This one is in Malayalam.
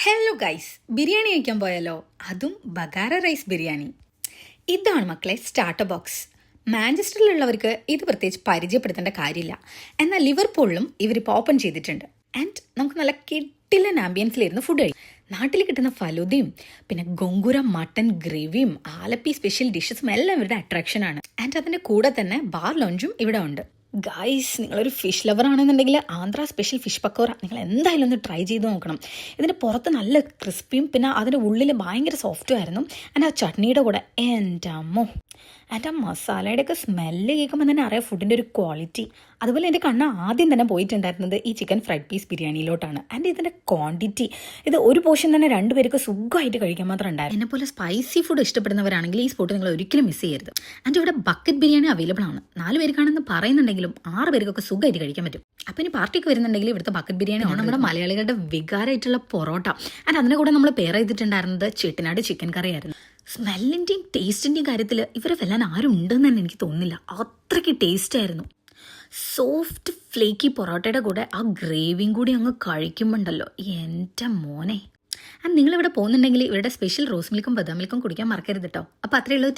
ഹലോ ഗൈസ്, ബിരിയാണി കഴിക്കാൻ പോയാലോ? അതും ബഗാര റൈസ് ബിരിയാണി. ഇതാണ് മക്കളെ സ്റ്റാർട്ടർ ബോക്സ്. മാഞ്ചസ്റ്ററിലുള്ളവർക്ക് ഇത് പ്രത്യേകിച്ച് പരിചയപ്പെടുത്തേണ്ട കാര്യമില്ല. എന്നാൽ ലിവർപൂളിലും ഇവരിപ്പോൾ ഓപ്പൺ ചെയ്തിട്ടുണ്ട്. ആൻഡ് നമുക്ക് നല്ല കിട്ടില്ലൻ ആംബിയൻസിലിരുന്ന് ഫുഡ് കഴിക്കും. നാട്ടിൽ കിട്ടുന്ന ഫലുദയും പിന്നെ ഗൊങ്കുര മട്ടൻ ഗ്രേവിയും ആലപ്പി സ്പെഷ്യൽ ഡിഷസും എല്ലാം ഇവരുടെ അട്രാക്ഷനാണ്. ആൻഡ് അതിൻ്റെ കൂടെ തന്നെ ബാർ ലോഞ്ചും ഇവിടെ ഉണ്ട്. ഗൈസ്, നിങ്ങളൊരു ഫിഷ് ലവർ ആണെന്നുണ്ടെങ്കിൽ ആന്ധ്ര സ്പെഷ്യൽ ഫിഷ് പക്കോറ നിങ്ങൾ എന്തായാലും ഒന്ന് ട്രൈ ചെയ്ത് നോക്കണം. ഇതിൻ്റെ പുറത്ത് നല്ല ക്രിസ്പിയും പിന്നെ അതിൻ്റെ ഉള്ളിൽ ഭയങ്കര സോഫ്റ്റും ആയിരുന്നു. ആൻഡ് ആ ചട്നിയുടെ കൂടെ എൻ്റെ അമ്മോ, ആൻഡ് ആ മസാലയുടെയൊക്കെ സ്മെല്ല് കേൾക്കുമ്പോൾ തന്നെ അറിയാം ഫുഡിൻ്റെ ഒരു ക്വാളിറ്റി. അതുപോലെ എൻ്റെ കണ്ണ് ആദ്യം തന്നെ പോയിട്ടുണ്ടായിരുന്നത് ഈ ചിക്കൻ ഫ്രൈഡ് പീസ് ബിരിയാണിയിലോട്ടാണ്. ആൻഡ് ഇതിൻ്റെ ക്വാണ്ടിറ്റി, ഇത് ഒരു പോർഷൻ തന്നെ രണ്ടുപേർക്ക് സുഖമായിട്ട് കഴിക്കാൻ മാത്രം ഉണ്ടായിരുന്നു. എന്നെപ്പോലെ സ്പൈസി ഫുഡ് ഇഷ്ടപ്പെടുന്നവരാണെങ്കിൽ ഈ സ്പോട്ട് നിങ്ങൾ ഒരിക്കലും മിസ് ചെയ്യരുത്. ആൻഡ് ഇവിടെ ബക്കറ്റ് ബിരിയാണി അവൈലബിൾ ആണ്. 4 പേർക്കാണെന്ന് പറയുന്നുണ്ടെങ്കിലും 6 പേർക്കൊക്കെ സുഖമായിട്ട് കഴിക്കാൻ പറ്റും. അപ്പോൾ ഇനി പാർട്ടിക്ക് വരുന്നുണ്ടെങ്കിൽ ഇവിടുത്തെ ബക്കറ്റ് ബിരിയാണി ആണ് നമ്മുടെ മലയാളികളുടെ വികാരമായിട്ടുള്ള പൊറോട്ട. ആൻഡ് അതിൻ്റെ കൂടെ നമ്മൾ പെയർ ചെയ്തിട്ടുണ്ടായിരുന്നത് ചെട്ടിനാട് ചിക്കൻ കറി ആയിരുന്നു. സ്മെല്ലിൻ്റെയും ടേസ്റ്റിൻ്റെയും കാര്യത്തിൽ ഇവരെ വെല്ലാൻ ആരും ഉണ്ടെന്ന് തന്നെ എനിക്ക് തോന്നുന്നില്ല. അത്രയ്ക്ക് ടേസ്റ്റ് ആയിരുന്നു. സോഫ്റ്റ് ഫ്ലേക്കി പൊറോട്ടയുടെ കൂടെ ആ ഗ്രേവിയും കൂടി അങ്ങ് കഴിക്കുമ്പോണ്ടല്ലോ എൻ്റെ മോനെ. ആൻഡ് നിങ്ങളിവിടെ പോകുന്നുണ്ടെങ്കിൽ ഇവരുടെ സ്പെഷ്യൽ റോസ് മിൽക്കും ബദാം മിൽക്കും കുടിക്കാൻ മറക്കരുത് കേട്ടോ. അപ്പോൾ അത്രയേ ഉള്ളൂ.